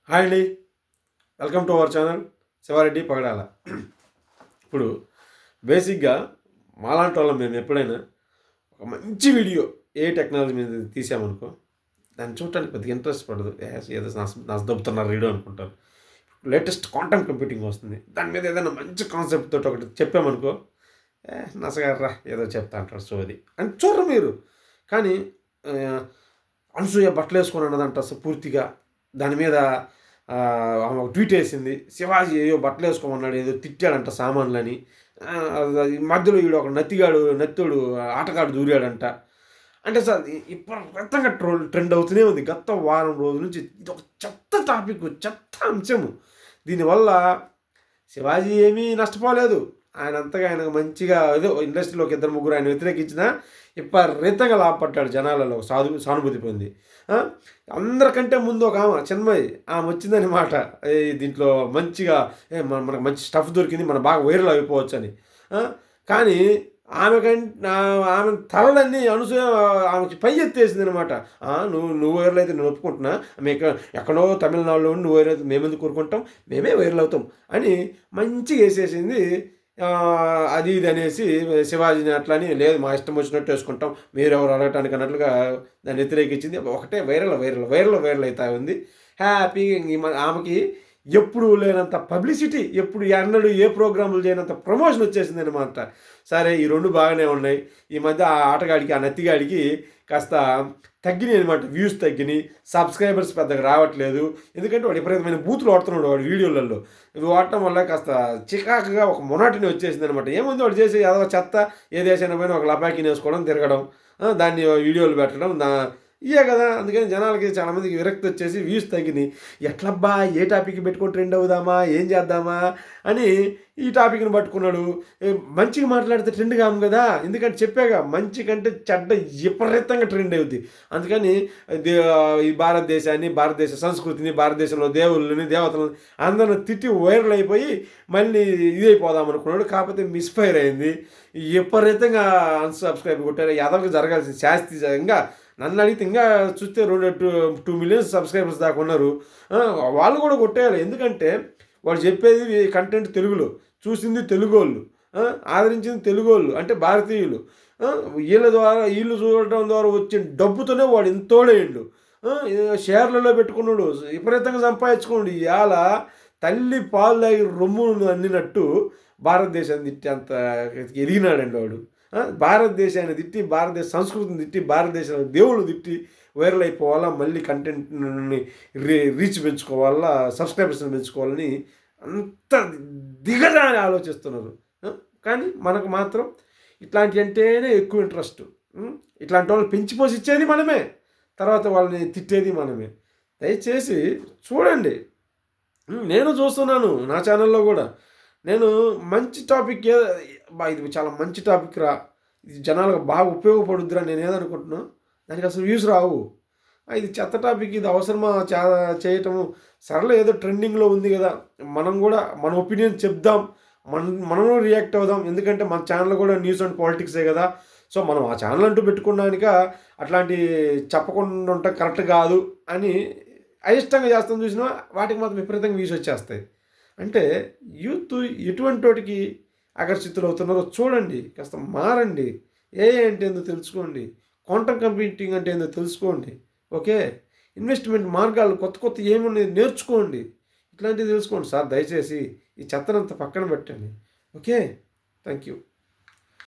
Hi అండి, welcome to our channel Shiva Reddy Pagadala. ఇప్పుడు బేసిక్గా మాలాంటి వాళ్ళం మేము ఎప్పుడైనా ఒక మంచి వీడియో టెక్నాలజీ మీద తీసామనుకో, దాన్ని చూడటానికి పెద్దగా ఇంట్రెస్ట్ పడదు. ఏదో దొబ్బుతున్నారు వీడియో అనుకుంటారు. లేటెస్ట్ క్వాంటమ్ కంప్యూటింగ్ వస్తుంది, దాని మీద ఏదైనా మంచి కాన్సెప్ట్ తోటి ఒకటి చెప్పామనుకో, నసగారా ఏదో చెప్తా అంటారు సోది అని చూడరు మీరు. కానీ అనసూయ బట్టలు వేసుకొని అన్నదంట పూర్తిగా దాని మీద ఆమె ఒక ట్వీట్ వేసింది. శివాజీ ఏయో బట్టలు వేసుకోమన్నాడు, ఏదో తిట్టాడంట సామాన్లని. మధ్యలో వీడు ఒక నత్తుడు ఆటగాడు దూరాడంట. అంటే సార్ విపరీతంగా ట్రెండ్ అవుతూనే ఉంది గత వారం రోజుల నుంచి. ఇది ఒక చెత్త టాపిక్, చెత్త అంశము. దీనివల్ల శివాజీ ఏమీ నష్టపోలేదు. ఆయనకు మంచిగా ఏదో ఇండస్ట్రీలోకి ఇద్దరు ముగ్గురు ఆయన వ్యతిరేకించినా విపరీతంగా లాభపడ్డాడు, జనాలలో సానుభూతి పొంది. అందరికంటే ముందు ఒక ఆమె చిన్మయి ఆమె వచ్చిందని మాట, దీంట్లో మంచిగా మనకు మంచి స్టఫ్ దొరికింది, మనం బాగా వైరల్ అయిపోవచ్చు అని. కానీ ఆమె తలలన్నీ అనసూయ ఆమెకి పై ఎత్తేసింది అనమాట. నువ్వు వైరల్ అయితే నేను ఒప్పుకుంటున్నా, మీకు ఎక్కడో తమిళనాడులో నువ్వు వైరల్ అయితే మేమెందుకు కోరుకుంటాం, మేమే వైరల్ అవుతాం అని మంచిగా వేసేసింది. అది ఇది అనేసి శివాజీని అట్లని లేదు మా ఇష్టం వచ్చినట్టు వేసుకుంటాం, మీరెవరు అడగటానికి అన్నట్లుగా దాన్ని వ్యతిరేకించింది. ఒకటే వైరల్ అవుతా ఉంది. హ్యాపీగా ఆమెకి ఎప్పుడు లేనంత పబ్లిసిటీ, ఎప్పుడు ఎన్నడూ ఏ ప్రోగ్రాములు చేయనంత ప్రమోషన్ వచ్చేసింది అనమాట. సరే, ఈ రెండు బాగానే ఉన్నాయి. ఈ మధ్య ఆ ఆటగాడికి, ఆ నత్తిగాడికి కాస్త తగ్గినాయి అనమాట, వ్యూస్ తగ్గినాయి, సబ్స్క్రైబర్స్ పెద్దగా రావట్లేదు. ఎందుకంటే వాడు విపరీతమైన బూతులు వాడుతున్నాడు వాడు వీడియోలలో. ఇవి వాడటం వల్ల కాస్త చికాకుగా ఒక మొనాటిని వచ్చేసింది అనమాట. ఏముంది వాడు చేసి ఏదో చెత్త, ఏ దేశాన్ని పైన ఒక లపాకిని వేసుకోవడం, తిరగడం, దాన్ని వీడియోలు పెట్టడం, ఇయే కదా. అందుకని జనాలకి చాలామందికి విరక్తి వచ్చేసి వ్యూస్ తగ్గినాయి. ఎట్లబ్బా ఏ టాపిక్ పెట్టుకొని ట్రెండ్ అవుదామా, ఏం చేద్దామా అని ఈ టాపిక్ని పట్టుకున్నాడు. మంచిగా మాట్లాడితే ట్రెండ్ కాము కదా, ఎందుకంటే చెప్పాగా మంచి కంటే చెడ్డ విపరీతంగా ట్రెండ్ అవుద్ది. అందుకని ఈ భారతదేశ సంస్కృతిని, భారతదేశంలో దేవుళ్ళని, దేవతలను అందరిని తిట్టి వైరల్ అయిపోయి మళ్ళీ ఇదైపోదాం అనుకున్నాడు. కాకపోతే మిస్ఫైర్ అయింది. విపరీతంగా అన్సబ్స్క్రైబ్ కొట్టారు. ఎదరికి జరగాల్సిన శాస్త్రీయంగా నన్ను అడిగితే ఇంకా చూస్తే 2 మిలియన్స్ సబ్స్క్రైబర్స్ దాకా ఉన్నారు. వాళ్ళు కూడా కొట్టేయాలి. ఎందుకంటే వాళ్ళు చెప్పేది కంటెంట్ తెలుగులో, చూసింది తెలుగు వాళ్ళు, ఆదరించింది తెలుగు వాళ్ళు, అంటే భారతీయులు. వీళ్ళు చూడటం ద్వారా వచ్చిన డబ్బుతోనే వాడు ఎంతోడేయండు. షేర్లలో పెట్టుకున్నాడు, విపరీతంగా సంపాదించుకోండి. ఇవాళ తల్లి పాలు తాగి రొమ్ము అందినట్టు భారతదేశాన్ని తిట్టి అంత ఎదిగినాడండి వాడు. భారతదేశాన్ని తిట్టి, భారతదేశ సంస్కృతిని తిట్టి, భారతదేశంలో దేవుళ్ళు తిట్టి వైరల్ అయిపోవాలా, మళ్ళీ కంటెంట్ని రీచ్ పెంచుకోవాలా, సబ్స్క్రైబర్స్ని పెంచుకోవాలని అంత దిగజాని ఆలోచిస్తున్నారు. కానీ మనకు మాత్రం ఇట్లాంటి అంటేనే ఎక్కువ ఇంట్రెస్ట్. ఇట్లాంటి వాళ్ళు పెంచిపోసి ఇచ్చేది మనమే, తర్వాత వాళ్ళని తిట్టేది మనమే. దయచేసి చూడండి. నేను చూస్తున్నాను నా ఛానల్లో కూడా. నేను మంచి టాపిక్ ఇది చాలా మంచి టాపిక్ రా, ఇది జనాలకు బాగా ఉపయోగపడుద్దిరా నేను ఏదనుకుంటున్నా, దానికి అసలు వ్యూస్ రావు. ఇది చెత్త టాపిక్, ఇది అవసరమా చేయటము, సరళ ఏదో ట్రెండింగ్లో ఉంది కదా, మనం కూడా మన ఒపీనియన్ చెప్దాం, మనము రియాక్ట్ అవుదాం. ఎందుకంటే మన ఛానల్ కూడా న్యూస్ అండ్ పాలిటిక్సే కదా. సో మనం ఆ ఛానల్ అంటూ పెట్టుకున్నాక అట్లాంటి చెప్పకుండా ఉంటే కరెక్ట్ కాదు అని అయిష్టంగా చేస్తాం చూసినా వాటికి మాత్రం విపరీతంగా వ్యూస్ వచ్చేస్తాయి. అంటే యూత్ ఎటువంటి వాటికి ఆకర్షితులు అవుతున్నారో చూడండి, కాస్త మారండి. అంటే ఏందో తెలుసుకోండి, క్వాంటమ్ కంప్యూటింగ్ అంటే ఏందో తెలుసుకోండి. ఓకే, ఇన్వెస్ట్మెంట్ మార్గాలు కొత్త ఏమున్నాయి నేర్చుకోండి, ఇట్లాంటివి తెలుసుకోండి సార్. దయచేసి ఈ చెత్తనంతా పక్కన పెట్టండి. Okay, thank you.